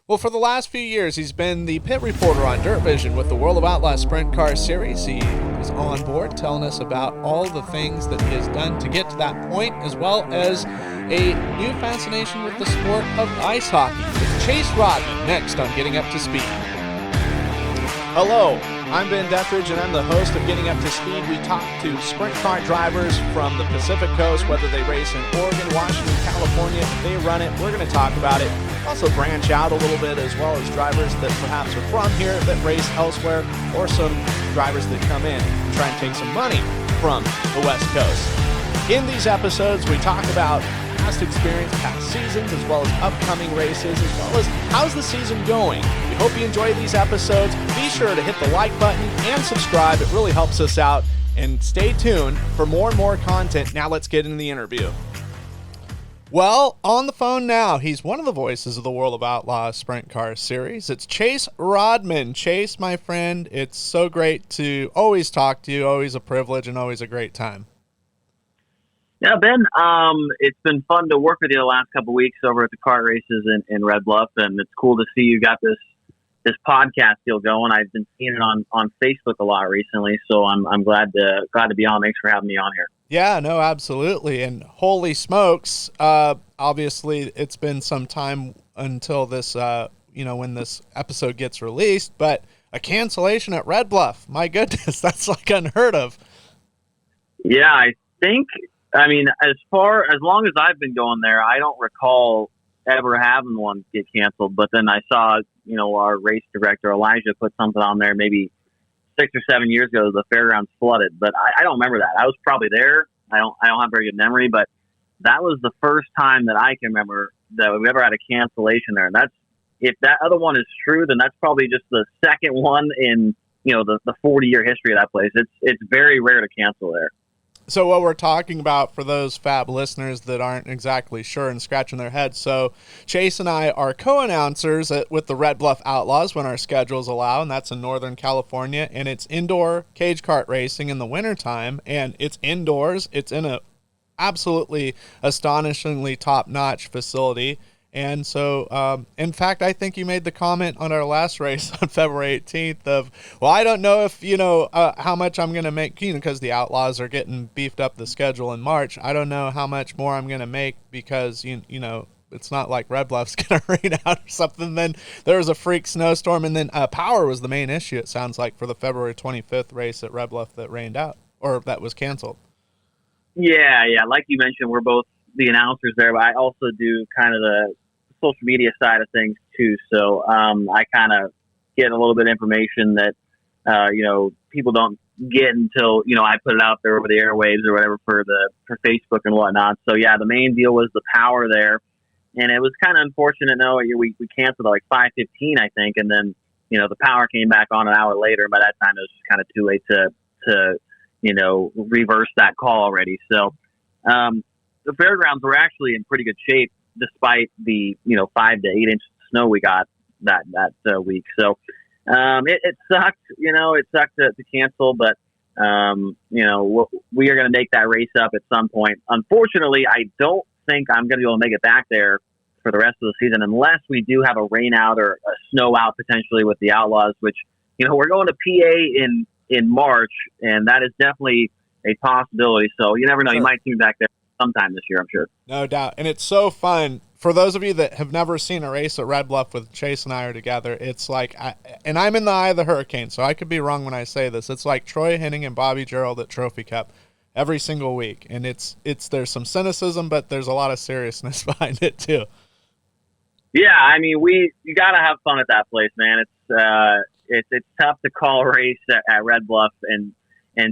Well, for the last few years, he's been the pit reporter on Dirt Vision with the World of Outlaws Sprint Car Series. He is on board telling us about all the things that he has done to get to that point, as well as a new fascination with the sport of ice hockey. With Chase Raudman next on Getting Up to Speed. Hello, I'm Ben Dethridge, and I'm the host of Getting Up to Speed. We talk to sprint car drivers from the Pacific Coast, whether they race in Oregon, Washington, California. If they run it, we're going to talk about it. Also branch out a little bit, as well as drivers that perhaps are from here that race elsewhere, or some drivers that come in and try and take some money from the West Coast. In these episodes, we talk about past experience, past seasons, as well as upcoming races, as well as how's the season going. We hope you enjoy these episodes. Be sure to hit the like button and subscribe. It really helps us out. And stay tuned for more and more content. Now let's get into the interview. Well, on the phone now, he's one of the voices of the World of Outlaws Sprint Car Series. It's Chase Raudman. Chase, my friend, it's so great to always talk to you. Always a privilege and always a great time. Yeah, Ben, it's been fun to work with you the last couple of weeks over at the kart races in Red Bluff, and it's cool to see you got this podcast deal going. I've been seeing it on Facebook a lot recently, so I'm glad to be on. Thanks for having me on here. Yeah, no, absolutely. And holy smokes, obviously it's been some time until this, when this episode gets released, but a cancellation at Red Bluff, my goodness, that's like unheard of. Yeah, I mean, as long as I've been going there, I don't recall ever having one get canceled. But then I saw, our race director, Elijah, put something on there maybe 6 or 7 years ago. The fairgrounds flooded, but I don't remember that. I was probably there. I don't have a very good memory, but that was the first time that I can remember that we've ever had a cancellation there. And if that other one is true, then that's probably just the second one in, the 40-year history of that place. It's very rare to cancel there. So what we're talking about for those fab listeners that aren't exactly sure and scratching their heads. So Chase and I are co-announcers with the Red Bluff Outlaws when our schedules allow, and that's in Northern California, and it's indoor cage kart racing in the wintertime, and it's indoors. It's in a absolutely astonishingly top-notch facility. And so, in fact, I think you made the comment on our last race on February 18th of, well, I don't know if, how much I'm going to make, because the Outlaws are getting beefed up the schedule in March. I don't know how much more I'm going to make because, it's not like Red Bluff's going to rain out or something. Then there was a freak snowstorm, and then power was the main issue, it sounds like, for the February 25th race at Red Bluff that rained out, or that was canceled. Yeah. Like you mentioned, we're both the announcers there, but I also do kind of the social media side of things too. So I kind of get a little bit of information that people don't get until I put it out there over the airwaves or whatever for Facebook and whatnot. So yeah, the main deal was the power there, and it was kind of unfortunate. No, we canceled at like 5:15, I think, and then the power came back on an hour later. By that time, it was just kind of too late to reverse that call already. So the fairgrounds were actually in pretty good shape, despite the 5 to 8 inch snow we got that week. So it sucked. It sucked to cancel, but we are going to make that race up at some point. Unfortunately, I don't think I'm going to be able to make it back there for the rest of the season unless we do have a rain out or a snow out potentially with the Outlaws, which we're going to PA in March, and that is definitely a possibility. So you never know. Sure. You might see me back there sometime this year, I'm sure. No doubt. And it's so fun. For those of you that have never seen a race at Red Bluff with Chase and I are together, it's like, and I'm in the eye of the hurricane, so I could be wrong when I say this. It's like Troy Henning and Bobby Gerald at Trophy Cup every single week. And there's some cynicism, but there's a lot of seriousness behind it too. Yeah. I mean, you got to have fun at that place, man. It's tough to call a race at Red Bluff and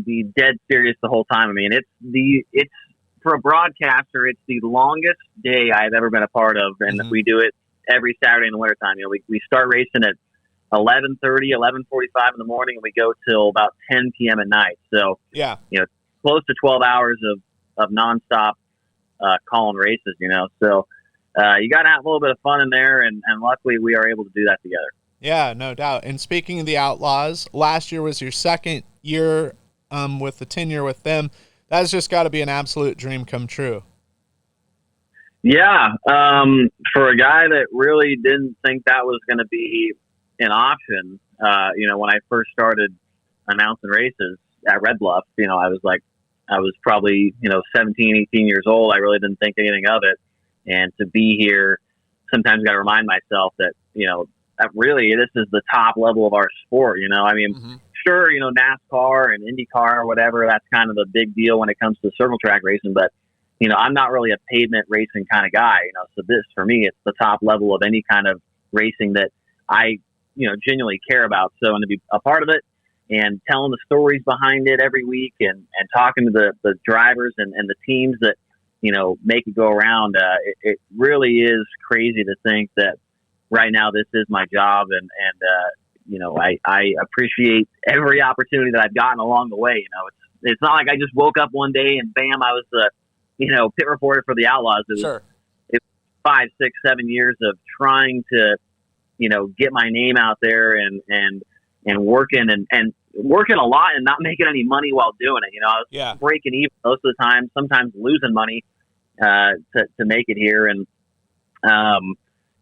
be dead serious the whole time. I mean, it's for a broadcaster, it's the longest day I've ever been a part of, and we do it every Saturday in the wintertime. We start racing at 11:30, 11:45 in the morning, and we go till about 10 p.m. at night. So, yeah, close to 12 hours of nonstop calling races. So you got to have a little bit of fun in there, and luckily we are able to do that together. Yeah, no doubt. And speaking of the Outlaws, last year was your second year with the tenure with them. That's just got to be an absolute dream come true. Yeah, for a guy that really didn't think that was going to be an option, when I first started announcing races at Red Bluff, I was probably, 17, 18 years old. I really didn't think anything of it. And to be here, sometimes got to remind myself that, that really this is the top level of our sport. I mean, Mm-hmm. sure, NASCAR and IndyCar or whatever, that's kind of the big deal when it comes to circle track racing, but I'm not really a pavement racing kind of guy, so this for me, it's the top level of any kind of racing that I, genuinely care about. So, and to be a part of it and telling the stories behind it every week and talking to the drivers and the teams that, make it go around, it really is crazy to think that right now this is my job. I appreciate every opportunity that I've gotten along the way. It's not like I just woke up one day and bam, I was the, pit reporter for the Outlaws. It was Sure. 5, 6, 7 years of trying to, get my name out there and working and working a lot and not making any money while doing it. I was breaking even most of the time, sometimes losing money to make it here. And,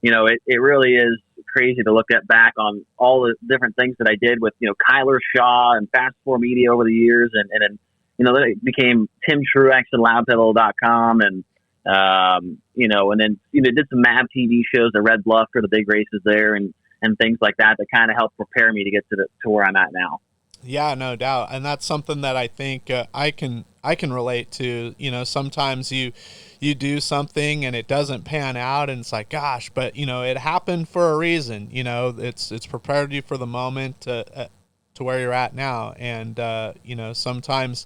it really is crazy to look back on all the different things that I did with, Kyler Shaw and Fast Four Media over the years. And then it became Tim Truex and loudpedal.com and, and then, did some MAV TV shows at Red Bluff for the big races there and things like that kind of helped prepare me to get to where I'm at now. Yeah, no doubt. And that's something that I think I can relate to. Sometimes you do something and it doesn't pan out and it's like, gosh, but it happened for a reason. It's prepared you for the moment to where you're at now. And sometimes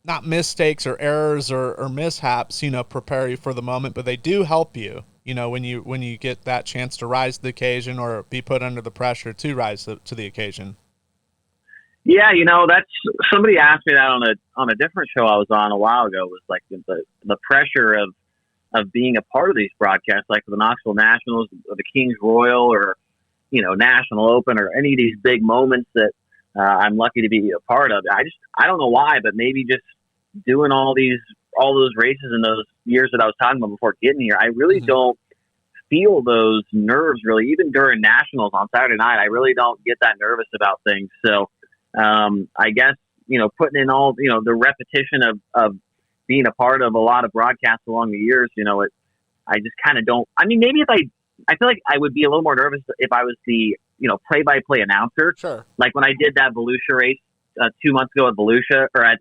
not mistakes or errors or mishaps, prepare you for the moment, but they do help you, when you get that chance to rise to the occasion or be put under the pressure to rise to the occasion. Yeah, that's somebody asked me that on a different show I was on a while ago, was like the pressure of being a part of these broadcasts, like the Knoxville Nationals, or the Kings Royal, or National Open, or any of these big moments that I'm lucky to be a part of. I don't know why, but maybe just doing all those races in those years that I was talking about before getting here, I really don't feel those nerves really, even during nationals on Saturday night. I really don't get that nervous about things. So I guess, putting in all, the repetition of being a part of a lot of broadcasts along the years, I just kind of don't, I mean, maybe if I feel like I would be a little more nervous if I was the, play-by-play announcer. Sure. Like when I did that Volusia race 2 months ago at Volusia, or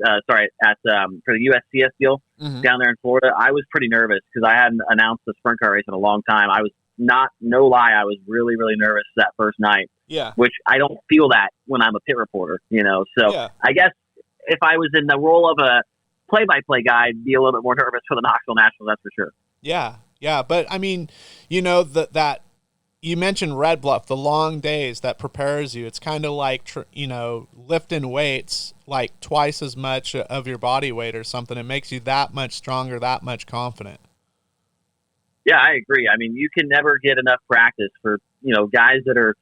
for the USCS deal down there in Florida, I was pretty nervous because I hadn't announced the sprint car race in a long time. I was no lie, I was really, really nervous that first night. Yeah. Which I don't feel that when I'm a pit reporter, So yeah. I guess if I was in the role of a play-by-play guy, I'd be a little bit more nervous for the Knoxville Nationals, that's for sure. Yeah. Yeah. But I mean, that you mentioned Red Bluff, the long days that prepares you. It's kind of like, lifting weights like twice as much of your body weight or something. It makes you that much stronger, that much confident. Yeah, I agree. I mean, you can never get enough practice for, guys that are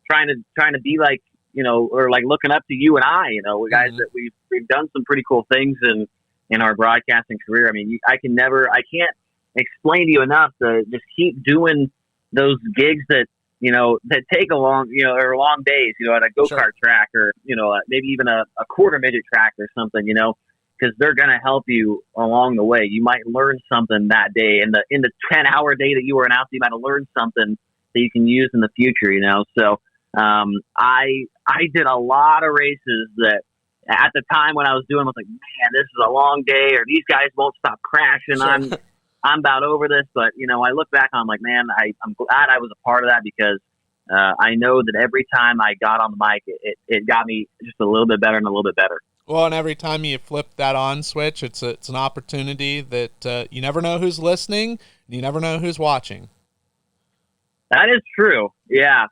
trying to be like, or like looking up to you and I, guys that we've done some pretty cool things in our broadcasting career. I mean, I can't explain to you enough to just keep doing those gigs that, that take or long days, at a go-kart track or, maybe even a quarter midget track or something, because they're going to help you along the way. You might learn something that day in the 10-hour day that you were announced. You might have learned something that you can use in the future, So, I did a lot of races that at the time when I was doing, I was like, man, this is a long day, or these guys won't stop crashing. Sure. I'm about over this, but I look back on, I'm like, man, I'm glad I was a part of that because I know that every time I got on the mic, it got me just a little bit better and a little bit better. Well, and every time you flip that on switch, it's an opportunity that you never know who's listening, and you never know who's watching. That is true. Yeah,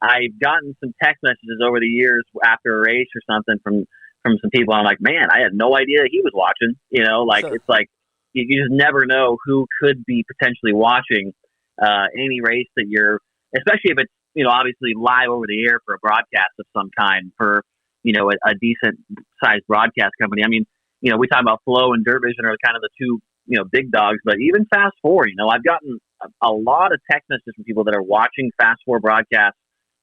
I've gotten some text messages over the years after a race or something from some people. I'm like, man, I had no idea he was watching. Sure. It's like you just never know who could be potentially watching any race that you're, especially if it's obviously live over the air for a broadcast of some kind for a decent sized broadcast company. I mean, we talk about Flow and Dirt Vision are kind of the two, big dogs, but even Fast Four, I've gotten a lot of text messages from people that are watching Fast Four broadcasts,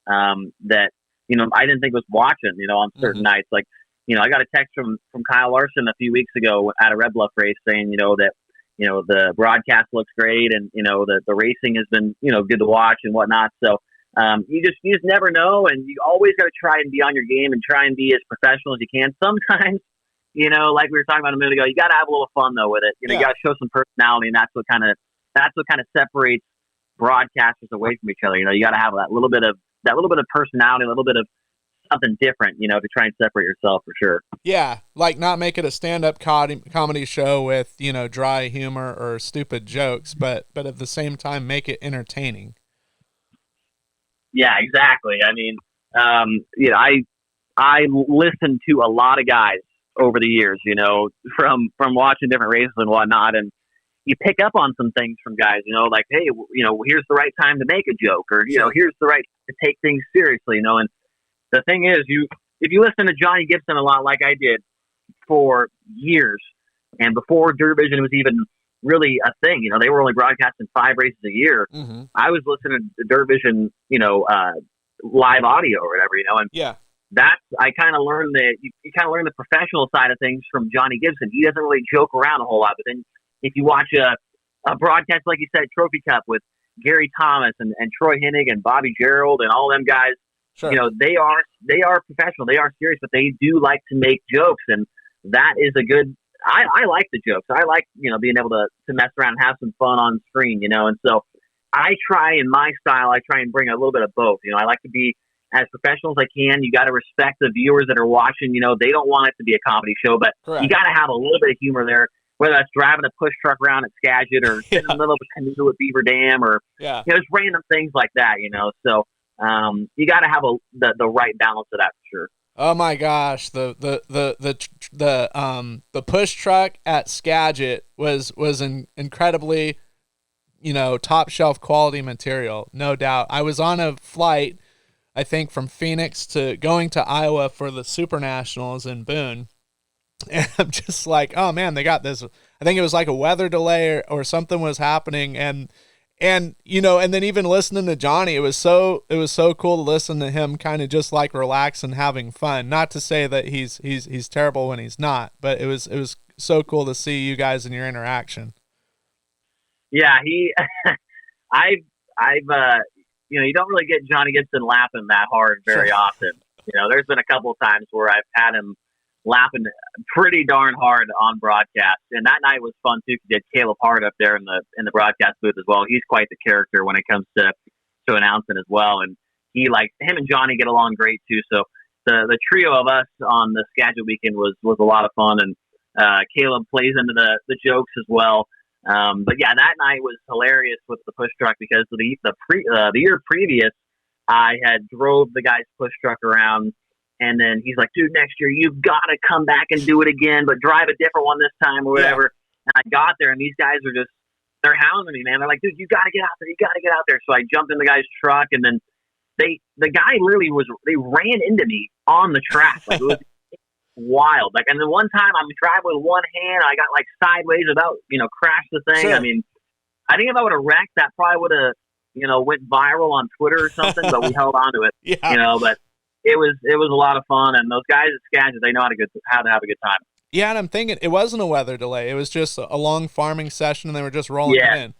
that, I didn't think was watching, on certain nights. Like, I got a text from Kyle Larson a few weeks ago at a Red Bluff race saying, that, the broadcast looks great and, the racing has been, good to watch and whatnot. So, you just never know. And you always got to try and be on your game and try and be as professional as you can. Sometimes, like we were talking about a minute ago, you got to have a little fun though with it. You got to show some personality, and that's what kind of separates broadcasters away from each other. You got to have that little bit of personality, a little bit of something different, to try and separate yourself for sure. Yeah, like not make it a stand-up comedy show with, dry humor or stupid jokes, but at the same time make it entertaining. Yeah, exactly. I mean, I listened to a lot of guys over the years, from watching different races and whatnot, and you pick up on some things from guys, like, hey, here's the right time to make a joke, or here's the right to take things seriously, And the thing is, if you listen to Johnny Gibson a lot, like I did for years, and before Dirt Vision was even really a thing, they were only broadcasting 5 races a year. Mm-hmm. I was listening to Dirt Vision, live audio or whatever, and I kind of learned you kind of learn the professional side of things from Johnny Gibson. He doesn't really joke around a whole lot, but then if you watch a broadcast, like you said, Trophy Cup with Gary Thomas and Troy Hennig and Bobby Gerald and all them guys, sure. they are professional. They are serious, but they do like to make jokes, and that is a good. I like the jokes. I like being able to mess around and have some fun on screen, and so I try in my style. I try and bring a little bit of both. I like to be as professional as I can. You got to respect the viewers that are watching. They don't want it to be a comedy show, but correct. You got to have a little bit of humor there. Whether that's driving a push truck around at Skagit or sitting in the middle of a canoe at Beaver Dam or just random things like that. So you got to have the right balance of that for sure. Oh my gosh, the push truck at Skagit was incredibly, top shelf quality material, no doubt. I was on a flight, I think, from Phoenix going to Iowa for the Super Nationals in Boone, and I'm just like, oh man, they got this. I think it was like a weather delay or something was happening, and then even listening to Johnny, it was so cool to listen to him kind of just like relax and having fun. Not to say that he's terrible when he's not, but it was so cool to see you guys in your interaction. Yeah, I've you don't really get Johnny Gibson laughing that hard very often. There's been a couple of times where I've had him laughing pretty darn hard on broadcast, and that night was fun too. He did Caleb Hart up there in the broadcast booth as well. He's quite the character when it comes to announcing as well, and him and Johnny get along great too. So the trio of us on the Skagit weekend was a lot of fun, and Caleb plays into the jokes as well. But yeah, that night was hilarious with the push truck because the year previous I had drove the guy's push truck around. And then he's like, dude, next year you've got to come back and do it again, but drive a different one this time or whatever. Yeah. And I got there, and these guys are they're hounding me, man. They're like, dude, you got to get out there. You got to get out there. So I jumped in the guy's truck, and then the guy literally they ran into me on the track. Like, it was wild. Like, and then one time I'm driving with one hand, I got like sideways about, crashed the thing. Sure. I mean, I think if I would have wrecked, that probably would have, went viral on Twitter or something, but we held on to it, but it was a lot of fun, and those guys at Skagit, they know how to have a good time. Yeah, and I'm thinking it wasn't a weather delay. It was just a long farming session, and they were just rolling it in.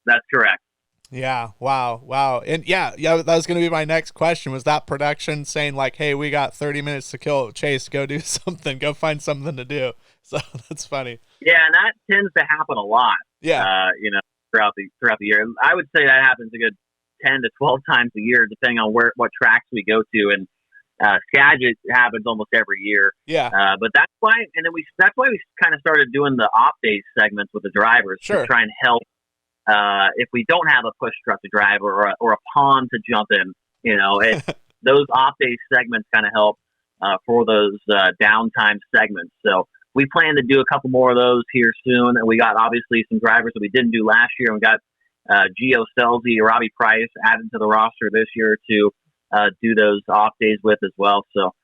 That's correct. Yeah, wow. And yeah, that was going to be my next question. Was that production saying like, hey, we got 30 minutes to kill, Chase, go do something, go find something to do. So that's funny. Yeah, and that tends to happen a lot. Yeah. Throughout the year. I would say that happens a good 10 to 12 times a year, depending on what tracks we go to. And Skagit happens almost every year. Yeah. But that's why we kind of started doing the off days segments with the drivers to try and help. If we don't have a push truck to drive or a pond to jump in, those off days segments kind of help for those downtime segments. So we plan to do a couple more of those here soon. And we got obviously some drivers that we didn't do last year. And we got Gio Stelzi, Robbie Price added to the roster this year to do those off days with as well. So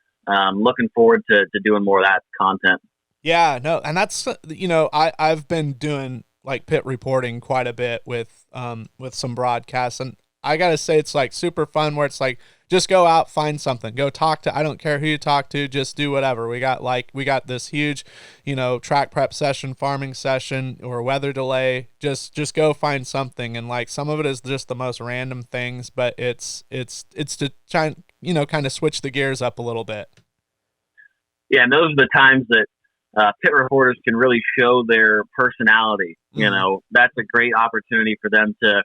looking forward to doing more of that content. Yeah, no, and that's I've been doing like pit reporting quite a bit with some broadcasts, and I gotta say it's like super fun where it's like just go out, find something, go talk to. I don't care who you talk to, just do whatever. We got this huge, track prep session, farming session, or weather delay. Just go find something, and like some of it is just the most random things, but it's to try and kind of switch the gears up a little bit. Yeah, and those are the times that pit reporters can really show their personality. That's a great opportunity for them to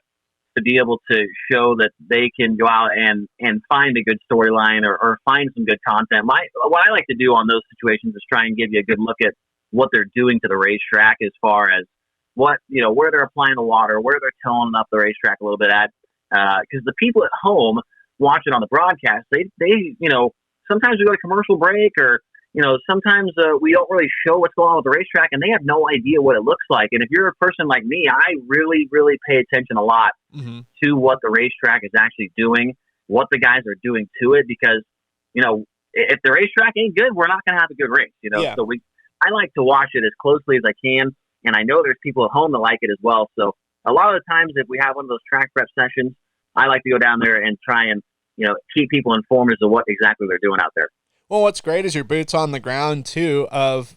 be able to show that they can go out and find a good storyline or find some good content. What I like to do on those situations is try and give you a good look at what they're doing to the racetrack as far as where they're applying the water, where they're toning up the racetrack a little bit at. Because the people at home watching on the broadcast, they sometimes we go to commercial break or sometimes we don't really show what's going on with the racetrack, and they have no idea what it looks like. And if you're a person like me, I really, really pay attention a lot to what the racetrack is actually doing, what the guys are doing to it, because, if the racetrack ain't good, we're not going to have a good race, Yeah. So I like to watch it as closely as I can, and I know there's people at home that like it as well. So a lot of the times if we have one of those track prep sessions, I like to go down there and try and, keep people informed as to what exactly they're doing out there. Well, what's great is your boots on the ground too.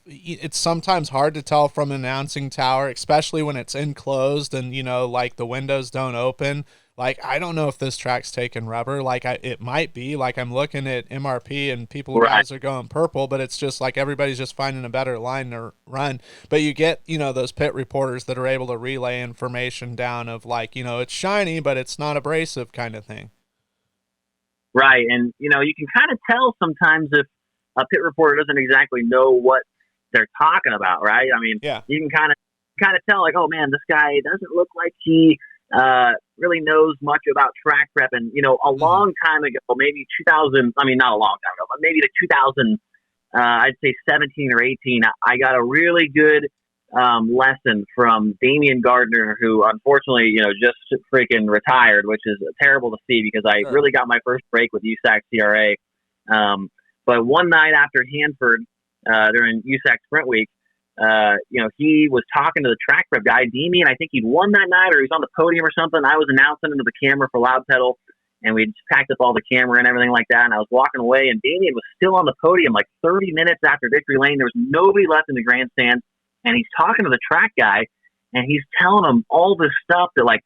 It's sometimes hard to tell from an announcing tower, especially when it's enclosed and like the windows don't open. Like I don't know if this track's taking rubber. Like it might be. Like I'm looking at MRP and guys are going purple, but it's just like everybody's just finding a better line to run. But you get those pit reporters that are able to relay information down of like it's shiny, but it's not abrasive kind of thing. Right, and you can kind of tell sometimes if a pit reporter doesn't exactly know what they're talking about, right? I mean, yeah. You can kind of tell, like, oh man, this guy doesn't look like he really knows much about track prep. And a long time ago, maybe 2000, I mean, not a long time ago, but maybe the 2000, I'd say 17 or 18, I got a really good lesson from Damian Gardner, who unfortunately, just freaking retired, which is terrible to see because I really got my first break with USAC CRA. But one night after Hanford, during USAC Sprint Week, he was talking to the track prep guy, Damian. I think he'd won that night or he was on the podium or something. I was announcing into the camera for Loud Pedal, and we'd packed up all the camera and everything like that. And I was walking away, and Damian was still on the podium like 30 minutes after Victory Lane. There was nobody left in the grandstand. And he's talking to the track guy, and he's telling him all this stuff that, like,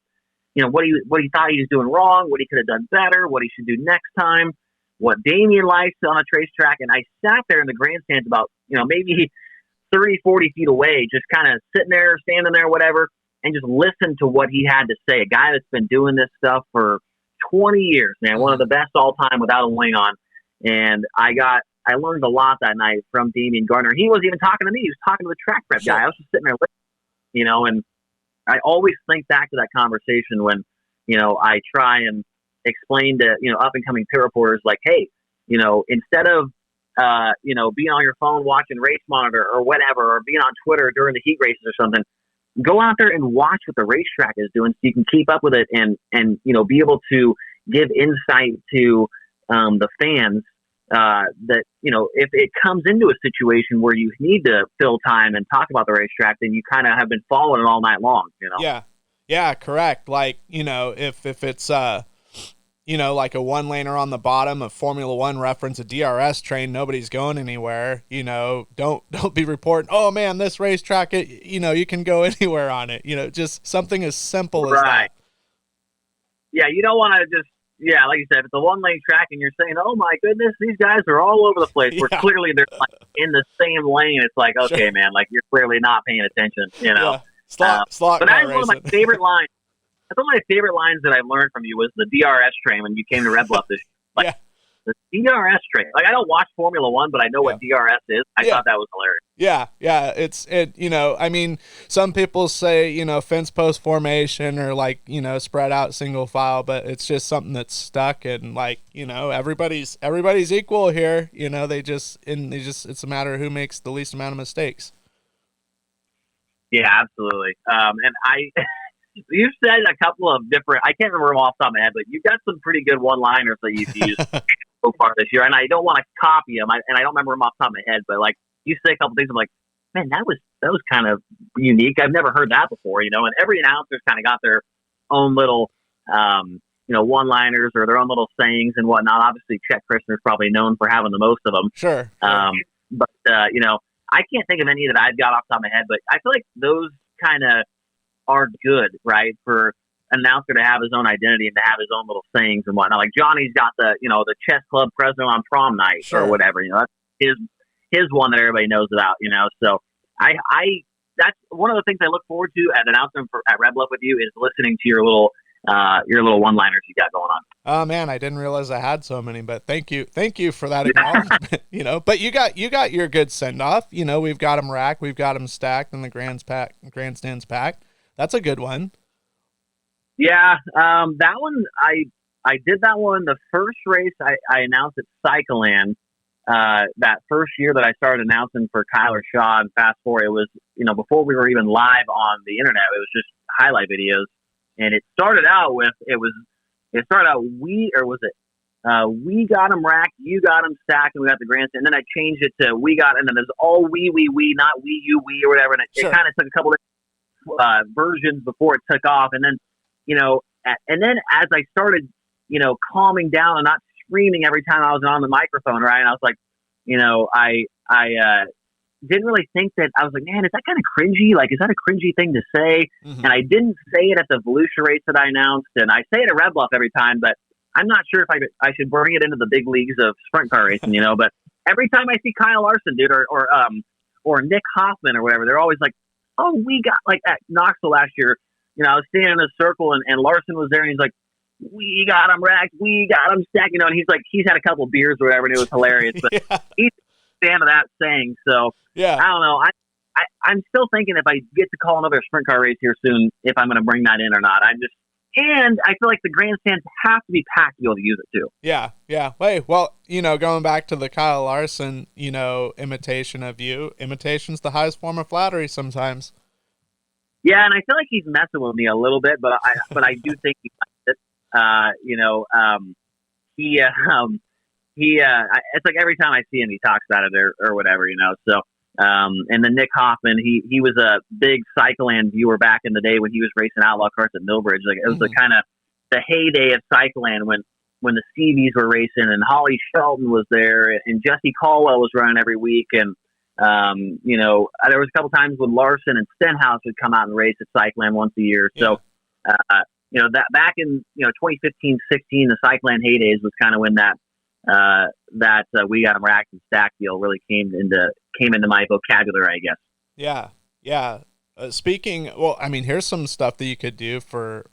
what he thought he was doing wrong, what he could have done better, what he should do next time, what Damian likes on a racetrack. And I sat there in the grandstands about, maybe 30, 40 feet away, just kind of sitting there, standing there, whatever, and just listen to what he had to say. A guy that's been doing this stuff for 20 years, man, one of the best all time without a wing on. And I learned a lot that night from Damian Gardner. He wasn't even talking to me. He was talking to the track prep guy. I was just sitting there listening, and I always think back to that conversation when, I try and explain to, up-and-coming pit reporters, like, hey, instead of, being on your phone watching Race Monitor or whatever, or being on Twitter during the heat races or something, go out there and watch what the racetrack is doing so you can keep up with it and be able to give insight to the fans. That if it comes into a situation where you need to fill time and talk about the racetrack, then you kind of have been following it all night long. Yeah, correct. Like if it's like a one laner on the bottom of Formula One reference, a DRS train, nobody's going anywhere. Don't be reporting, oh man, this racetrack, you can go anywhere on it. Just something as simple as that. Yeah, you don't want to just. Yeah, like you said, if it's a one-lane track and you're saying, oh, my goodness, these guys are all over the place, where clearly they're like in the same lane. It's like, okay, man, like you're clearly not paying attention, Yeah. But that's one of my favorite lines. That's one of my favorite lines that I learned from you was the DRS train when you came to Red Bluff this year. Like, the DRS train. Like, I don't watch Formula One, but I know what DRS is. I thought that was hilarious. Yeah. I mean, some people say, fence post formation or like, spread out single file, but it's just something that's stuck and like, everybody's equal here. It's a matter of who makes the least amount of mistakes. Yeah, absolutely. You've said a couple of different, I can't remember them off the top of my head, but you've got some pretty good one-liners that you've used so far this year. And I don't want to copy them, and I don't remember them off the top of my head, but like you say a couple things, I'm like, man, that was kind of unique. I've never heard that before, and every announcer's kind of got their own little, one-liners or their own little sayings and whatnot. Obviously, Chet Christner's probably known for having the most of them. Sure. But I can't think of any that I've got off the top of my head, but I feel like those kind of are good, right? For an announcer to have his own identity and to have his own little sayings and whatnot. Like Johnny's got the chess club president on prom night or whatever, that's his one that everybody knows about, So I that's one of the things I look forward to at announcing at Red Bluff with you is listening to your little one-liners you got going on. Oh man, I didn't realize I had so many, but thank you for that acknowledgement. But you got your good send off. We've got them racked, we've got them stacked, and the grandstands packed. That's a good one. Yeah, that one I did that one. The first race I announced at Cycleland. That first year that I started announcing for Kyler Shaw and Fast Four, it was before we were even live on the internet. It was just highlight videos. And it started out with, we got them racked, you got them stacked, and we got the grandstand. And then I changed it to and then there's all we, not we, you, we, or whatever. And it kind of took a couple of versions before it took off. And then, and then as I started, calming down and not screaming every time I was on the microphone, right? And I was like, I didn't really think that. I was like, man, is that kind of cringy? Like, is that a cringy thing to say? Mm-hmm. And I didn't say it at the Volusia race that I announced, and I say it at Red Bluff every time, but I'm not sure if I should bring it into the big leagues of sprint car racing, But every time I see Kyle Larson, dude, or Nick Hoffman or whatever, they're always like, oh, we got, like at Knoxville last year, I was standing in a circle and Larson was there, and he's like, we got him racked, we got him stacked, and he's had a couple of beers or whatever, and it was hilarious. But he's a fan of that saying, so yeah. I don't know. I'm still thinking if I get to call another sprint car race here soon, if I'm going to bring that in or not. And I feel like the grandstands have to be packed to be able to use it too. Yeah. Hey, well, going back to the Kyle Larson, imitation of you, imitation's the highest form of flattery sometimes. Yeah, and I feel like he's messing with me a little bit, but I do think he likes it. It's like every time I see him, he talks about it or whatever, So, and then Nick Hoffman, he was a big Cycleland viewer back in the day when he was racing outlaw cars at Millbridge. Like it was the kind of the heyday of Cycleland when the Stevies were racing and Holly Shelton was there and Jesse Caldwell was running every week. And, there was a couple times when Larson and Stenhouse would come out and race at Cycleland once a year. Yeah. So, that back in, 2015, 16, the Cycleland heydays was kind of when that we got them racked and stacked deal really came into my vocabulary, I guess. Yeah. Here's some stuff that you could do for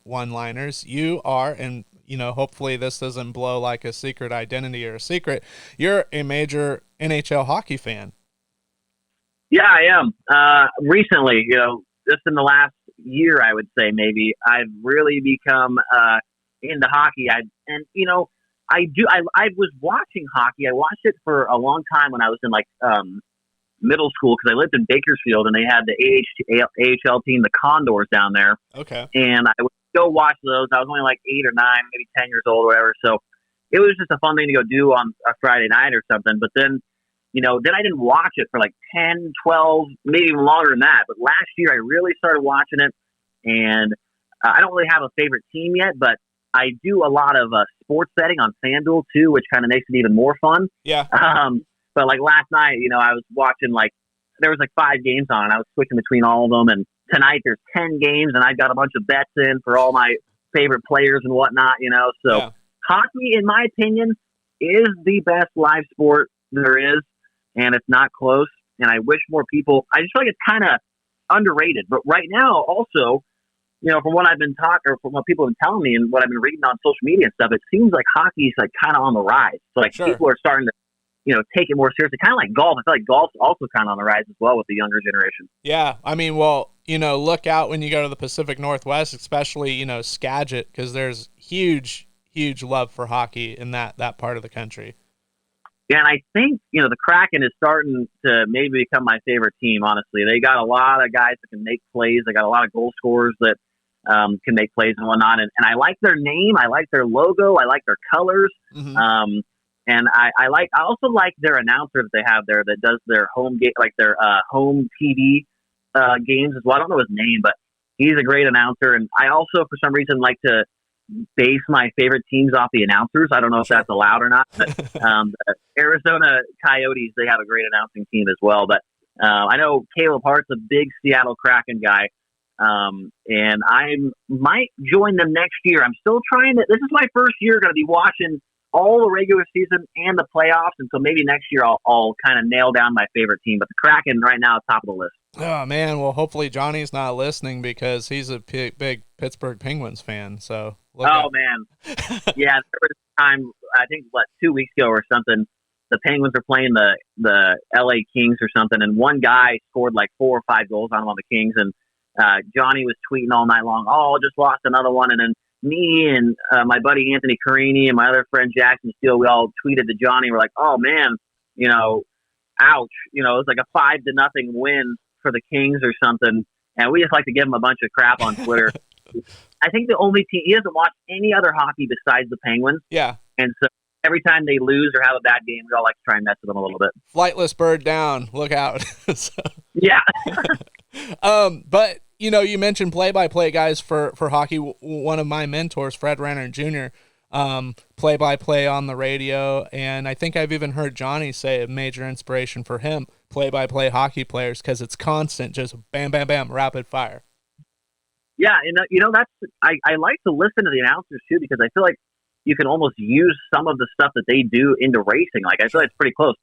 one-liners. You are, and hopefully this doesn't blow like a secret identity or a secret. You're a major NHL hockey fan. Yeah, I am. Recently, just in the last year, I would say maybe I've really become into hockey. I was watching hockey. I watched it for a long time when I was in middle school because I lived in Bakersfield and they had the AHL team, the Condors, down there. Okay. And I would go watch those. I was only like 8 or 9, maybe 10 years old or whatever. So it was just a fun thing to go do on a Friday night or something. But then, then I didn't watch it for like 10, 12, maybe even longer than that. But last year I really started watching it, and I don't really have a favorite team yet, but I do a lot of sports betting on FanDuel too, which kind of makes it even more fun. Yeah. But like last night, I was watching there was 5 games on, and I was switching between all of them. And tonight there's 10 games, and I've got a bunch of bets in for all my favorite players and whatnot. So hockey, in my opinion, is the best live sport there is, and it's not close. And I wish more people. I just feel like it's kind of underrated. But right now, also, from what I've been taught or from what people have been telling me and what I've been reading on social media and stuff, it seems like hockey's kind of on the rise. So people are starting to, take it more seriously. Kind of like golf. I feel like golf's also kind of on the rise as well with the younger generation. Yeah. Look out when you go to the Pacific Northwest, especially, Skagit, because there's huge love for hockey in that part of the country. Yeah, and I think, the Kraken is starting to maybe become my favorite team, honestly. They got a lot of guys that can make plays. They got a lot of goal scorers that can make plays and whatnot. And I like their name. I like their logo. I like their colors. Mm-hmm. And I also like their announcer that they have there that does their home game, like their home TV games as well. I don't know his name, but he's a great announcer. And I also, for some reason, like to base my favorite teams off the announcers. I don't know if that's allowed or not, but the Arizona Coyotes, they have a great announcing team as well. But I know Caleb Hart's a big Seattle Kraken guy, and I might join them next year. I'm still trying to. This is my first year going to be watching all the regular season and the playoffs, and so maybe next year I'll kind of nail down my favorite team. But the Kraken right now, top of the list. Oh man, well hopefully Johnny's not listening because he's a big Pittsburgh Penguins fan. So man, yeah, there was a time I think 2 weeks ago or something. The Penguins were playing the LA Kings or something, and one guy scored like 4 or 5 goals on the Kings, and Johnny was tweeting all night long, "Oh, just lost another one," and then me and my buddy Anthony Carini and my other friend Jackson Steele, we all tweeted to Johnny. We're like, "Oh man, ouch!" It was like a 5-0 win for the Kings or something, and we just like to give him a bunch of crap on Twitter. I think the only team he doesn't watch any other hockey besides the Penguins. Yeah, and so every time they lose or have a bad game, we all like to try and mess with them a little bit. Flightless bird down, look out. So. Yeah. But you mentioned play-by-play guys for hockey. One of my mentors, Fred Renner Jr., play-by-play on the radio, and I think I've even heard Johnny say a major inspiration for him, play-by-play hockey players, because it's constant, just bam, bam, bam, rapid fire. Yeah, and that's I like to listen to the announcers too, because I feel like you can almost use some of the stuff that they do into racing. Like I feel like it's pretty close.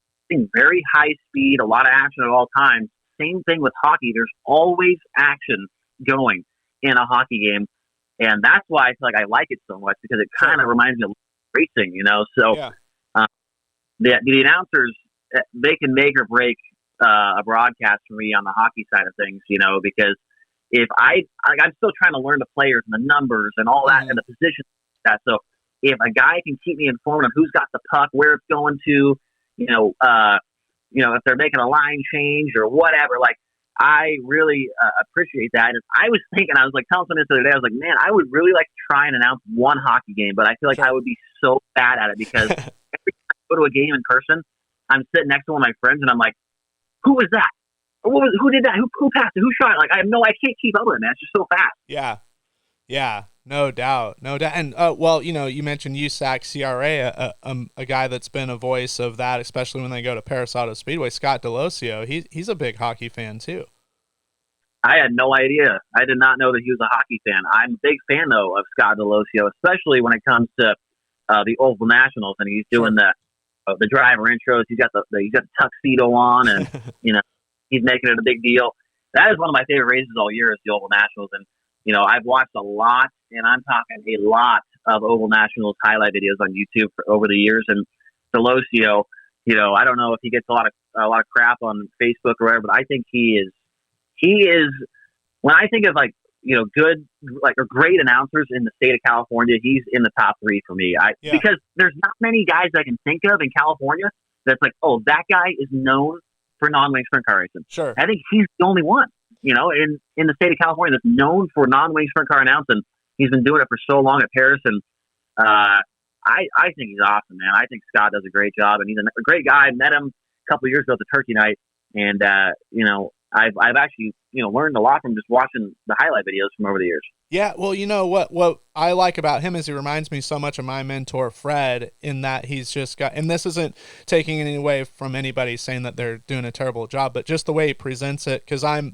Very high speed, a lot of action at all times. Same thing with hockey. There's always action going in a hockey game. And that's why I feel like I like it so much, because it kind of reminds me of racing, So the announcers, they can make or break a broadcast for me on the hockey side of things, because if I'm still trying to learn the players and the numbers and all that and the positions. So if a guy can keep me informed on who's got the puck, where it's going to, if they're making a line change or whatever, like I really appreciate that. And I was telling someone this the other day, I was like, man, I would really like to try and announce one hockey game, but I feel like I would be so bad at it because every time I go to a game in person, I'm sitting next to one of my friends and I'm like, who was that? Who did that? Who passed it? Who shot it? Like, I can't keep up with it, man. It's just so fast. Yeah. No doubt. And, you mentioned USAC CRA, a guy that's been a voice of that, especially when they go to Paris Auto Speedway, Scott Delosio. He's a big hockey fan, too. I had no idea. I did not know that he was a hockey fan. I'm a big fan, though, of Scott Delosio, especially when it comes to the Oval Nationals, and he's doing the driver intros. He's got the tuxedo on, and, he's making it a big deal. That is one of my favorite races all year is the Oval Nationals, and I've watched a lot, and I'm talking a lot of Oval Nationals highlight videos on YouTube over the years. And Delosio, I don't know if he gets a lot of crap on Facebook or whatever, but I think he is. When I think of good or great announcers in the state of California, he's in the top 3 for me. Because there's not many guys I can think of in California that's like, oh, that guy is known for non-wing sprint car racing. Sure, I think he's the only one. In the state of California that's known for non-wing sprint car announcing. He's been doing it for so long at Paris, and I think he's awesome, man. I think Scott does a great job, and he's a great guy. I met him a couple of years ago at the Turkey Night, and I've actually learned a lot from just watching the highlight videos from over the years. Yeah, well, what I like about him is he reminds me so much of my mentor Fred, in that he's just got, and this isn't taking any away from anybody saying that they're doing a terrible job, but just the way he presents it, because I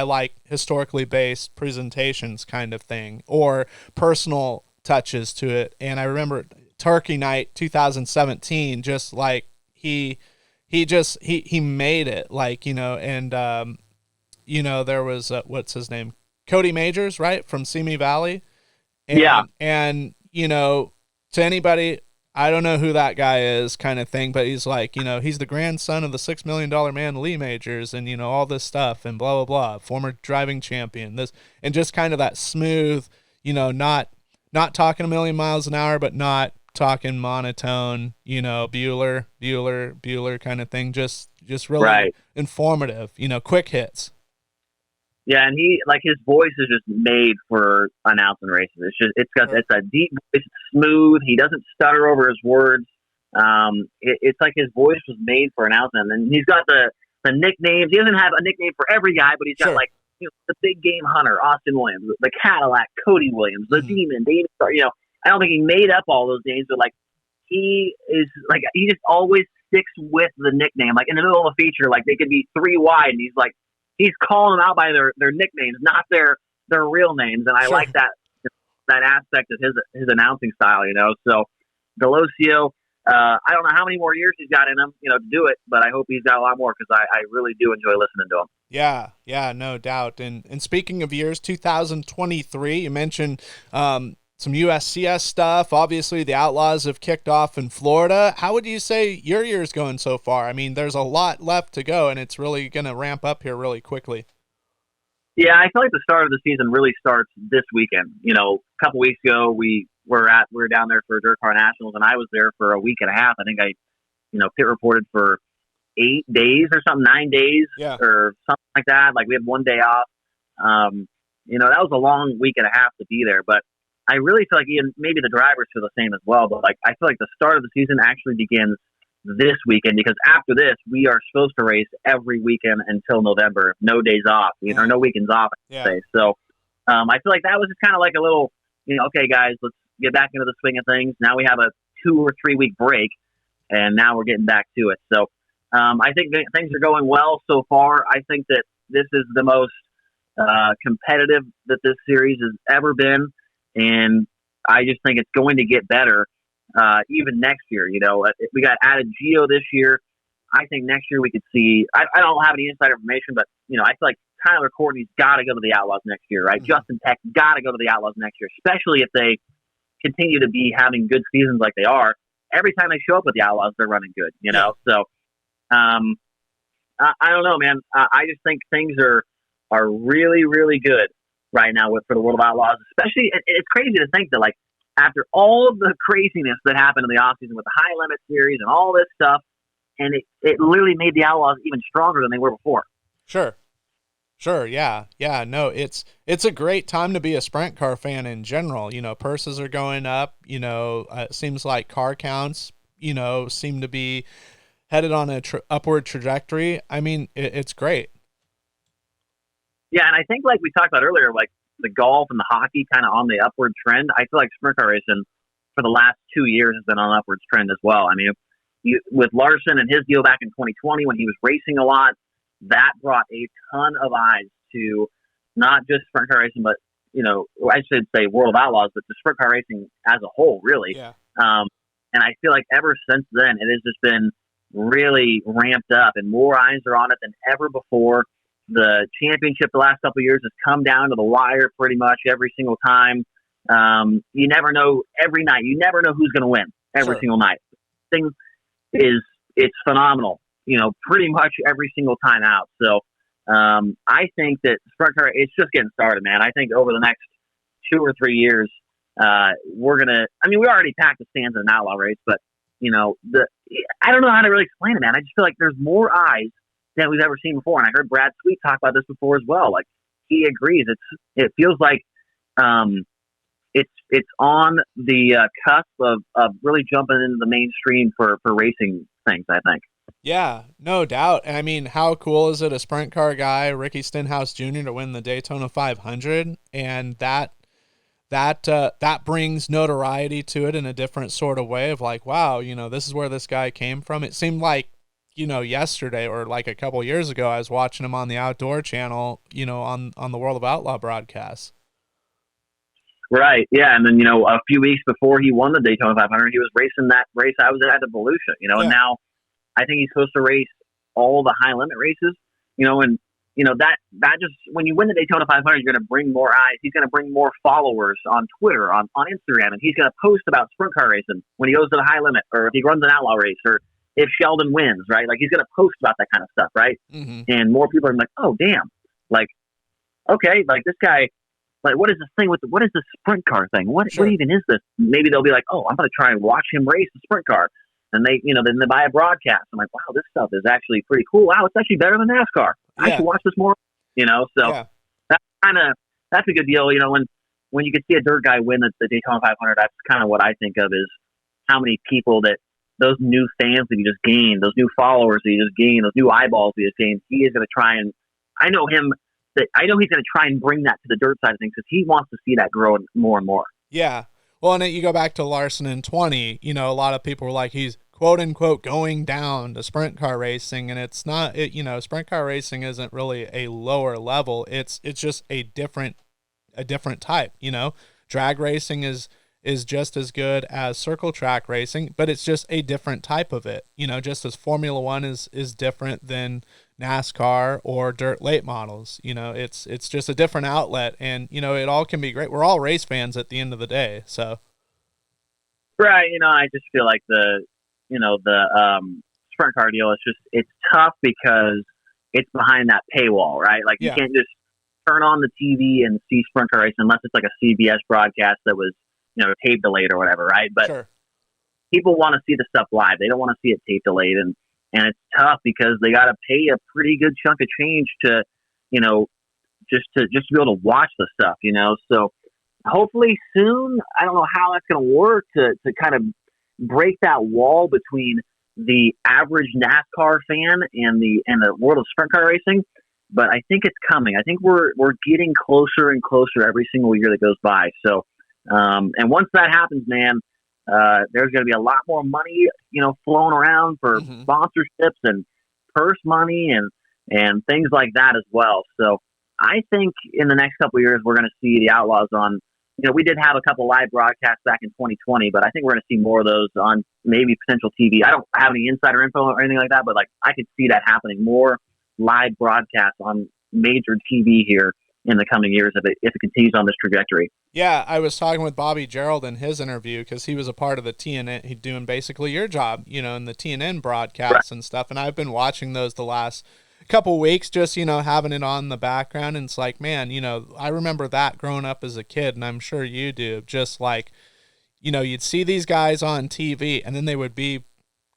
like historically based presentations kind of thing, or personal touches to it. And I remember Turkey Night 2017, just like he made it, there was what's his name, Cody Majors, right, from Simi Valley. And to anybody, I don't know who that guy is, kind of thing, but he's like, he's the grandson of the $6 million man Lee Majors, and all this stuff, and blah blah blah, former driving champion, this, and just kind of that smooth, not talking a million miles an hour, but not talking monotone, Bueller kind of thing, just really informative, quick hits. Yeah, and his voice is just made for announcing races. It's a deep voice, it's smooth. He doesn't stutter over his words. It's like his voice was made for announcement. And he's got the nicknames. He doesn't have a nickname for every guy, but he's got Sure. like, the big game hunter, Austin Williams, the Cadillac, Cody Williams, the Demon, David. I don't think he made up all those names, but like he just always sticks with the nickname. Like in the middle of a feature, like they could be 3 wide, and he's calling them out by their nicknames, not their real names. And I Sure. like that aspect of his announcing style. So Delosio. I don't know how many more years he's got in him, to do it, but I hope he's got a lot more because I really do enjoy listening to him. Yeah, no doubt. And speaking of years, 2023, you mentioned some USCS stuff. Obviously, the Outlaws have kicked off in Florida. How would you say your year's going so far? I mean, there's a lot left to go, and it's really going to ramp up here really quickly. Yeah, I feel like the start of the season really starts this weekend. A couple weeks ago, we were down there for Dirt Car Nationals, and I was there for a week and a half. I think I pit reported for 8 days or something, 9 days or something like that. Like we had 1 day off. That was a long week and a half to be there, but I really feel like maybe the drivers feel the same as well. But like, I feel like the start of the season actually begins this weekend, because after this, we are supposed to race every weekend until November. No days off, or no weekends off, I should say. So I feel like that was just kind of like a little, okay, guys, let's get back into the swing of things. Now we have a 2 or 3 week break, and now we're getting back to it. So I think things are going well so far. I think that this is the most competitive that this series has ever been, and I just think it's going to get better even next year. We got added Geo this year. I think next year we could see. I don't have any inside information, but I feel like Tyler Courtney's got to go to the Outlaws next year, right? Mm-hmm. Justin Peck got to go to the Outlaws next year, especially if they continue to be having good seasons like they are. Every time they show up with the Outlaws, they're running good. So I don't know, man. I just think things are really, really good right now for the World of Outlaws. Especially, it's crazy to think that like after all of the craziness that happened in the offseason with the high limit series and all this stuff, and it literally made the Outlaws even stronger than they were before. Sure. Yeah. No, it's a great time to be a sprint car fan in general. Purses are going up. It seems like car counts, seem to be headed on a upward trajectory. I mean, it's great. Yeah, and I think like we talked about earlier, like the golf and the hockey kind of on the upward trend. I feel like sprint car racing for the last 2 years has been on an upward trend as well. I mean, with Larson and his deal back in 2020 when he was racing a lot, that brought a ton of eyes to not just sprint car racing, but I should say World of Outlaws, but to sprint car racing as a whole, really. Yeah. And I feel like ever since then, it has just been really ramped up, and more eyes are on it than ever before. The championship the last couple of years has come down to the wire pretty much every single time. You never know every night. You never know who's going to win every single night. It's phenomenal, pretty much every single time out. So I think that sprint car, it's just getting started, man. I think over the next 2 or 3 years, we're going to, we already packed the stands in an outlaw race, but I don't know how to really explain it, man. I just feel like there's more eyes than we've ever seen before. And I heard Brad Sweet talk about this before as well. Like he agrees. It feels like it's on the cusp of really jumping into the mainstream for racing things, I think. Yeah, no doubt. I mean, how cool is it, a sprint car guy, Ricky Stenhouse Jr., to win the Daytona 500? And that brings notoriety to it in a different sort of way of like, wow, this is where this guy came from. It seemed like, yesterday or like a couple years ago, I was watching him on the Outdoor Channel, on the World of Outlaw broadcast. Right. Yeah. And then, a few weeks before he won the Daytona 500, he was racing that race I was at Volusia, and now I think he's supposed to race all the high limit races, and that just, when you win the Daytona 500, you're going to bring more eyes. He's going to bring more followers on Twitter, on Instagram, and he's going to post about sprint car racing when he goes to the high limit, or if he runs an outlaw race, or if Sheldon wins, right? Like he's going to post about that kind of stuff, right? Mm-hmm. And more people are like, oh, damn. Like, okay, like this guy, like, what is this thing what is this sprint car thing? What even is this? Maybe they'll be like, oh, I'm going to try and watch him race the sprint car. And they, then they buy a broadcast. I'm like, wow, this stuff is actually pretty cool. Wow, it's actually better than NASCAR. Yeah. I should watch this more. So that's a good deal. When you can see a dirt guy win the Daytona 500, that's kind of what I think of is how many people that those new fans that he just gained, those new followers that he just gained, those new eyeballs he just gained, he is going to try and, I know he's going to try and bring that to the dirt side of things because he wants to see that grow more and more. Yeah. Well, and you go back to Larson in 20, a lot of people were like, he's quote unquote going down to sprint car racing. And it's not, sprint car racing isn't really a lower level. It's just a different type, drag racing is just as good as circle track racing, but it's just a different type of it, just as Formula One is different than NASCAR or dirt late models. It's just a different outlet, and it all can be great. We're all race fans at the end of the day. So right. I just feel like the sprint car deal, it's tough because it's behind that paywall, right? Like you can't just turn on the TV and see sprint car racing unless it's like a CBS broadcast that was, tape delayed or whatever, right? But sure. People want to see the stuff live. They don't want to see it tape delayed, and it's tough because they got to pay a pretty good chunk of change to, just to be able to watch the stuff, So hopefully soon, I don't know how that's going to work to kind of break that wall between the average NASCAR fan and the world of sprint car racing. But I think it's coming. I think we're getting closer and closer every single year that goes by. So, and once that happens, man, there's going to be a lot more money, flowing around for sponsorships and purse money and things like that as well. So I think in the next couple of years, we're going to see the Outlaws on, we did have a couple live broadcasts back in 2020, but I think we're going to see more of those on maybe potential TV. I don't have any insider info or anything like that, but I could see that happening, more live broadcasts on major TV here in the coming years if it continues on this trajectory. Yeah, I was talking with Bobby Gerald in his interview because he was a part of the TNN, he's doing basically your job, in the TNN broadcasts and stuff. And I've been watching those the last couple weeks, just, having it on the background. And it's like, man, I remember that growing up as a kid, and I'm sure you do, just like, you'd see these guys on TV and then they would be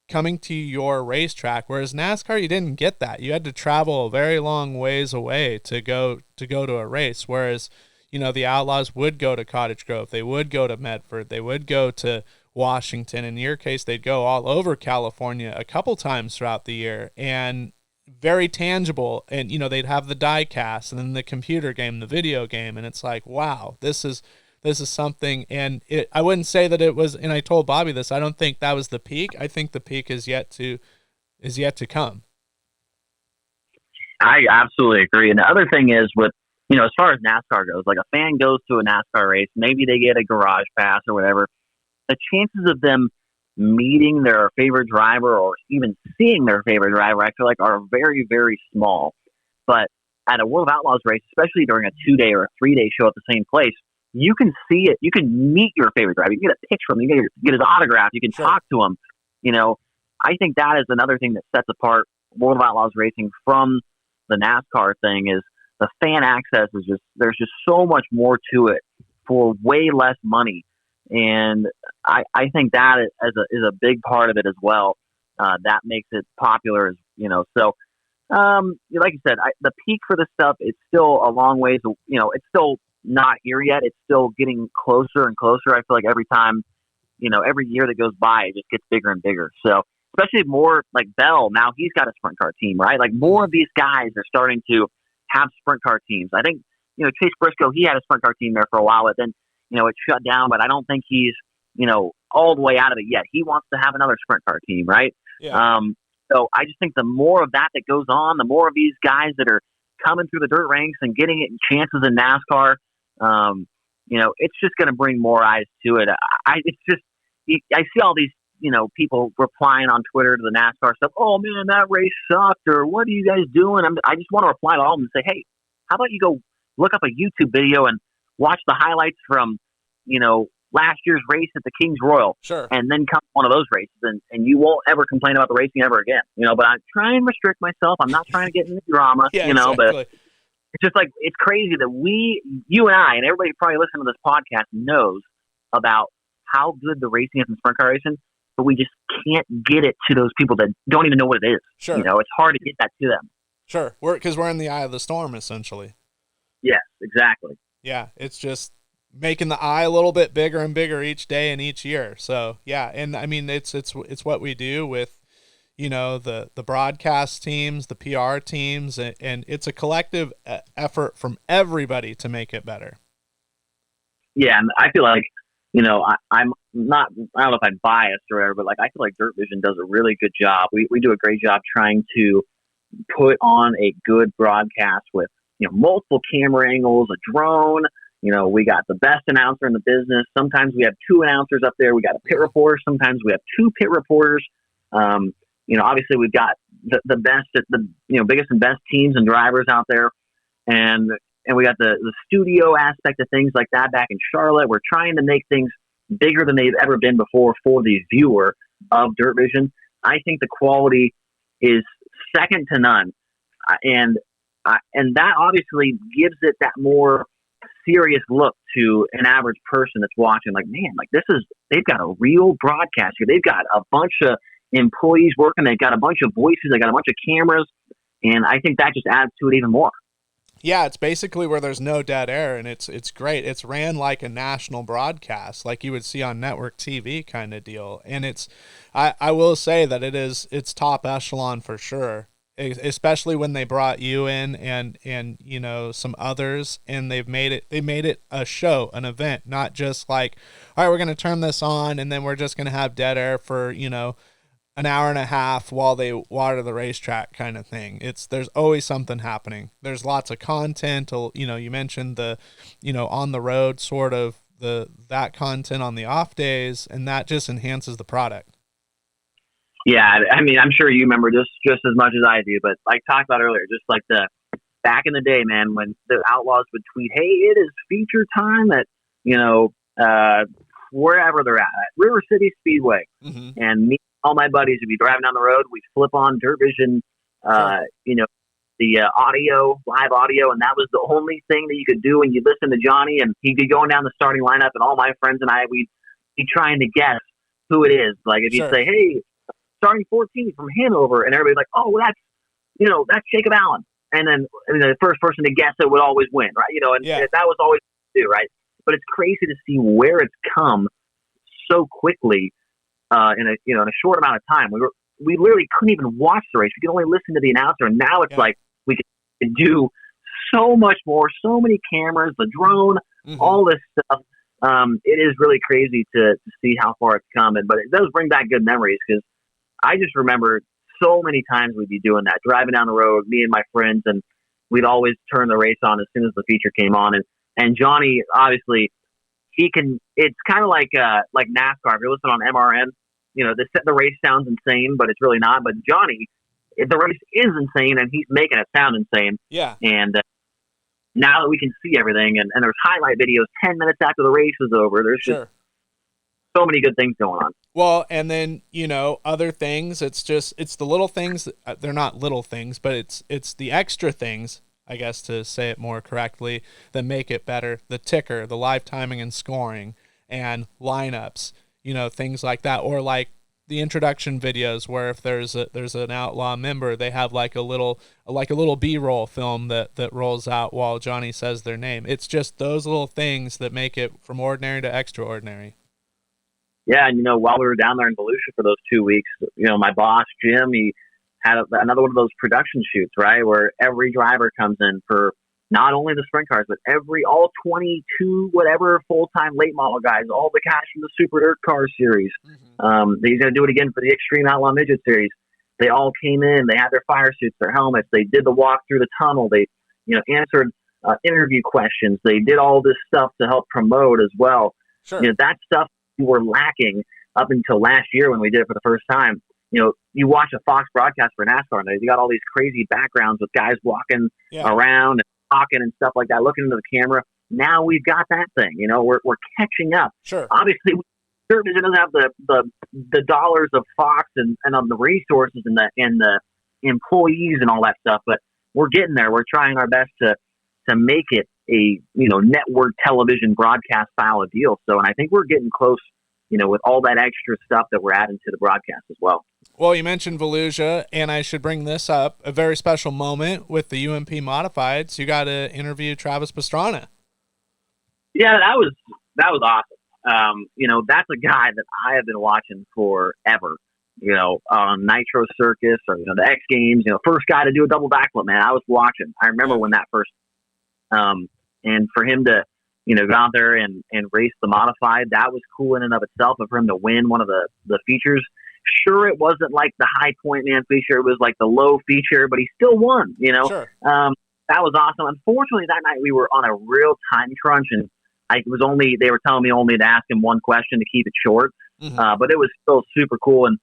coming to your racetrack, whereas NASCAR, you didn't get that. You had to travel a very long ways away to go to a race, whereas the Outlaws would go to Cottage Grove, they would go to Medford, they would go to Washington. In your case, they'd go all over California a couple times throughout the year, and very tangible. And they'd have the die cast and then the computer game, the video game, and it's like, wow, this is something. And I wouldn't say that it was, and I told Bobby this, I don't think that was the peak. I think the peak is yet to come. I absolutely agree. And the other thing is with, as far as NASCAR goes, like a fan goes to a NASCAR race, maybe they get a garage pass or whatever. The chances of them meeting their favorite driver or even seeing their favorite driver, I feel like are very, very small. But at a World of Outlaws race, especially during a 2-day or a 3-day show at the same place, you can see it. You can meet your favorite driver. You can get a picture of him. You can get his autograph. You can talk to him. I think that is another thing that sets apart World of Outlaws racing from the NASCAR thing is the fan access is there's just so much more to it for way less money. And I think that is a big part of it as well. That makes it popular, So, like you said, the peak for this stuff, it's still a long ways. It's still not here yet. It's still getting closer and closer. I feel like every time, every year that goes by, it just gets bigger and bigger. So, especially more like Bell, now he's got a sprint car team, right? Like more of these guys are starting to have sprint car teams. I think, Chase Briscoe, he had a sprint car team there for a while, but then, it shut down, but I don't think he's, all the way out of it yet. He wants to have another sprint car team, right? Yeah. So I just think the more of that goes on, the more of these guys that are coming through the dirt ranks and getting it chances in NASCAR, it's just going to bring more eyes to it. I see all these, people replying on Twitter to the NASCAR stuff. Oh man, that race sucked, or what are you guys doing? I just want to reply to all of them and say, hey, how about you go look up a YouTube video and watch the highlights from, last year's race at the King's Royal. Sure. And then come to one of those races and you won't ever complain about the racing ever again. But I try and restrict myself. I'm not trying to get into drama, exactly. But it's just like, it's crazy that you and I, and everybody probably listening to this podcast knows about how good the racing is in sprint car racing, but we just can't get it to those people that don't even know what it is. Sure. It's hard to get that to them. Sure. Because we're in the eye of the storm, essentially. Yes, exactly. Yeah. It's just, making the eye a little bit bigger and bigger each day and each year. So yeah, and I mean it's what we do with the broadcast teams, the PR teams, and it's a collective effort from everybody to make it better. Yeah, and I feel like I'm not. I don't know if I'm biased or whatever, but like I feel like Dirt Vision does a really good job. We do a great job trying to put on a good broadcast with multiple camera angles, a drone. We got the best announcer in the business. Sometimes we have two announcers up there. We got a pit reporter. Sometimes we have two pit reporters. Obviously we've got the best, biggest and best teams and drivers out there. And we got the studio aspect of things like that back in Charlotte. We're trying to make things bigger than they've ever been before for the viewer of Dirt Vision. I think the quality is second to none. And that obviously gives it that more serious look to an average person that's watching. Like, man, like they've got a real broadcast here. They've got a bunch of employees working. They've got a bunch of voices. They got a bunch of cameras. And I think that just adds to it even more. Yeah, it's basically where there's no dead air, and it's great. It's ran like a national broadcast, like you would see on network TV kind of deal. And I will say that it's top echelon for sure, especially when they brought you in and some others, and they made it a show, an event, not just like, all right, we're going to turn this on and then we're just going to have dead air for an hour and a half while they water the racetrack kind of thing. There's always something happening. There's lots of content. You mentioned the, on the road sort of that content on the off days, and that just enhances the product. Yeah. I mean, I'm sure you remember this just as much as I do, but like talked about earlier, just like back in the day, man, when the Outlaws would tweet, hey, it is feature time at, wherever they're at River City Speedway. Mm-hmm. And me, all my buddies would be driving down the road. We'd flip on Dirt Vision, the live audio, and that was the only thing that you could do when you listen to Johnny. And he'd be going down the starting lineup, and all my friends and I, we'd be trying to guess who it is. Like if you'd say, "Hey, starting 14 from Hanover," and everybody's like, "Oh, well, that's Jacob Allen," and then the first person to guess it would always win, right? That was always do right. But it's crazy to see where it's come so quickly. In a short amount of time, we literally couldn't even watch the race. We could only listen to the announcer, and now it's like we can do so much more. So many cameras, the drone, all this stuff. It is really crazy to see how far it's come, but it does bring back good memories because I just remember so many times we'd be doing that, driving down the road, me and my friends, and we'd always turn the race on as soon as the feature came on, and Johnny obviously. It's kind of like NASCAR. If you're listening on MRN, the race sounds insane, but it's really not. But Johnny, the race is insane, and he's making it sound insane. Yeah. And now that we can see everything, and there's highlight videos 10 minutes after the race is over, there's just so many good things going on. Well, and then, other things, it's the little things. They're not little things, but it's the extra things, I guess to say it more correctly, that make it better. The ticker, the live timing and scoring, and lineups, things like that. Or like the introduction videos where if there's an Outlaw member, they have like a little B-roll film that rolls out while Johnny says their name. It's just those little things that make it from ordinary to extraordinary. Yeah, and while we were down there in Volusia for those 2 weeks, my boss, Jim, he had another one of those production shoots, right, where every driver comes in for not only the sprint cars, but all 22 whatever full-time late model guys, all the guys from the Super Dirt Car Series. Mm-hmm. He's going to do it again for the Extreme Outlaw Midget Series. They all came in. They had their fire suits, their helmets. They did the walk through the tunnel. They answered interview questions. They did all this stuff to help promote as well. Sure. That stuff we were lacking up until last year when we did it for the first time. You watch a Fox broadcast for NASCAR, and you got all these crazy backgrounds with guys walking around and talking and stuff like that, looking into the camera. Now we've got that thing. We're catching up. Sure. Obviously, Dirt Vision doesn't have the dollars of Fox and of the resources and the employees and all that stuff, but we're getting there. We're trying our best to make it a network television broadcast style of deal. So, and I think we're getting close. With all that extra stuff that we're adding to the broadcast as well. Well, you mentioned Volusia, and I should bring this up, a very special moment with the UMP Modifieds. You got to interview Travis Pastrana. Yeah, that was awesome. That's a guy that I have been watching forever. On Nitro Circus or the X Games. First guy to do a double backflip, man. I was watching. I remember when that first. And for him to go out there and race the modified, that was cool in and of itself. And for him to win one of the features, sure, it wasn't like the high point man feature. It was like the low feature, but he still won. Sure. That was awesome. Unfortunately, that night we were on a real time crunch, and they were telling me only to ask him one question to keep it short. Mm-hmm. But it was still super cool. And,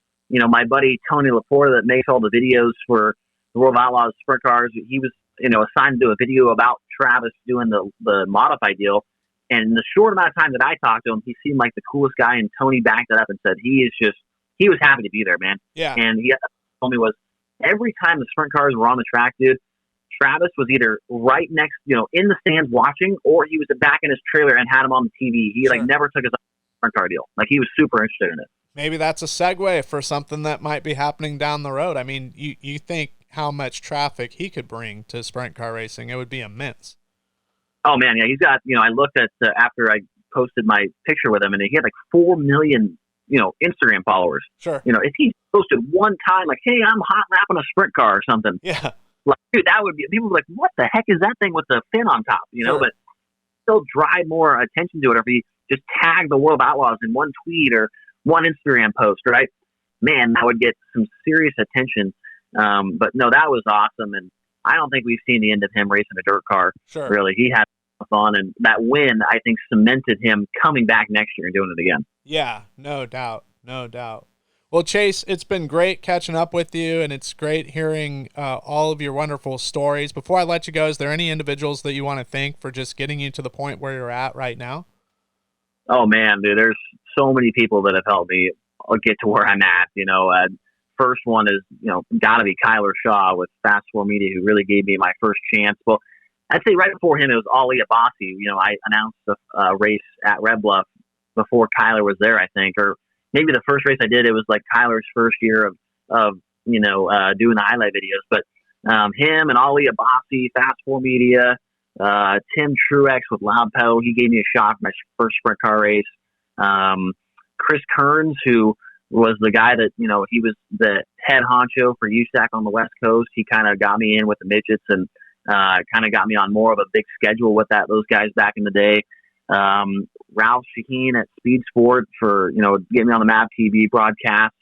my buddy Tony Laporta that makes all the videos for the World of Outlaws sprint cars, he was, assigned to do a video about Travis doing the modified deal. And in the short amount of time that I talked to him, he seemed like the coolest guy. And Tony backed it up and said he was happy to be there, man. Yeah. And he told me was every time the sprint cars were on the track, dude, Travis was either right next, in the stands watching, or he was back in his trailer and had him on the TV. He never took his sprint car deal. He was super interested in it. Maybe that's a segue for something that might be happening down the road. I mean, you think how much traffic he could bring to sprint car racing. It would be immense. Oh, man, yeah. He's got, I looked at after I posted my picture with him, and he had 4 million, Instagram followers. Sure. If he posted one time, hey, I'm hot lapping a sprint car or something. Yeah. Dude, that would be, people would be like, what the heck is that thing with the fin on top? Sure. But still drive more attention to it. Or if he just tag the World of Outlaws in one tweet or one Instagram post, right? Man, that would get some serious attention. But no, that was awesome. And I don't think we've seen the end of him racing a dirt car. Sure. Really. He had fun. And that win, I think, cemented him coming back next year and doing it again. Yeah, no doubt. No doubt. Well, Chase, it's been great catching up with you, and it's great hearing all of your wonderful stories. Before I let you go, is there any individuals that you want to thank for just getting you to the point where you're at right now? Oh, man, dude, there's so many people that have helped me get to where I'm at. First one is, got to be Kyler Shaw with Fast 4 Media, who really gave me my first chance. Well, I'd say right before him, it was Ali Abbasi. I announced a race at Red Bluff before Kyler was there, I think, or maybe the first race I did, it was Kyler's first year of doing the highlight videos. But him and Ali Abbasi, Fast 4 Media, Tim Truex with Loud Pedal, he gave me a shot for my first sprint car race. Chris Kearns, who was the guy that, he was the head honcho for USAC on the West Coast. He kind of got me in with the midgets and kind of got me on more of a big schedule with those guys back in the day. Ralph Shaheen at Speed Sport for, getting me on the MAP TV broadcast.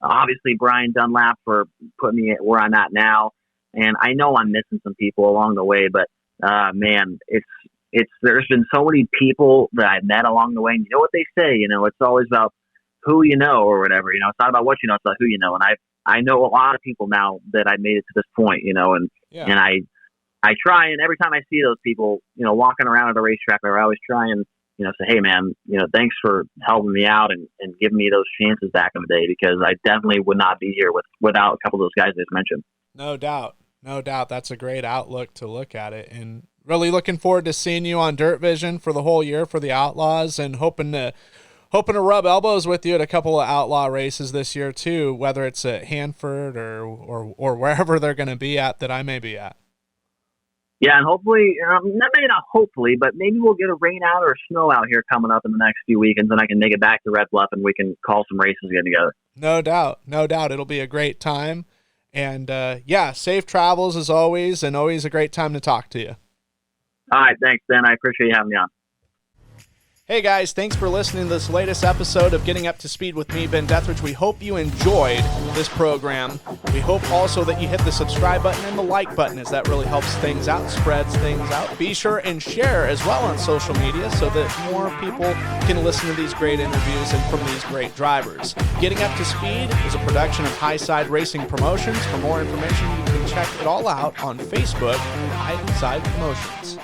Obviously, Brian Dunlap for putting me where I'm at now. And I know I'm missing some people along the way, but, man, there's been so many people that I've met along the way. And you know what they say, it's always about who you know or whatever, it's not about what you know, it's about who you know. And I know a lot of people now that I made it to this point, and I try, and every time I see those people, walking around at a racetrack, I always try and, say, hey, man, thanks for helping me out and giving me those chances back in the day, because I definitely would not be here without a couple of those guys I just mentioned. No doubt. No doubt. That's a great outlook to look at it. And really looking forward to seeing you on Dirt Vision for the whole year for the Outlaws, and hoping to rub elbows with you at a couple of outlaw races this year too, whether it's at Hanford or wherever they're going to be at that I may be at. Yeah, and hopefully, maybe not hopefully, but maybe we'll get a rain out or a snow out here coming up in the next few weekends, and I can make it back to Red Bluff and we can call some races again together. No doubt. No doubt. It'll be a great time. And, safe travels as always, and always a great time to talk to you. All right. Thanks, Ben. I appreciate you having me on. Hey guys, thanks for listening to this latest episode of Getting Up to Speed with me, Ben Dethridge. We hope you enjoyed this program. We hope also that you hit the subscribe button and the like button, as that really helps things out, spreads things out. Be sure and share as well on social media so that more people can listen to these great interviews and from these great drivers. Getting Up to Speed is a production of Highside Racing Promotions. For more information, you can check it all out on Facebook, Highside Promotions.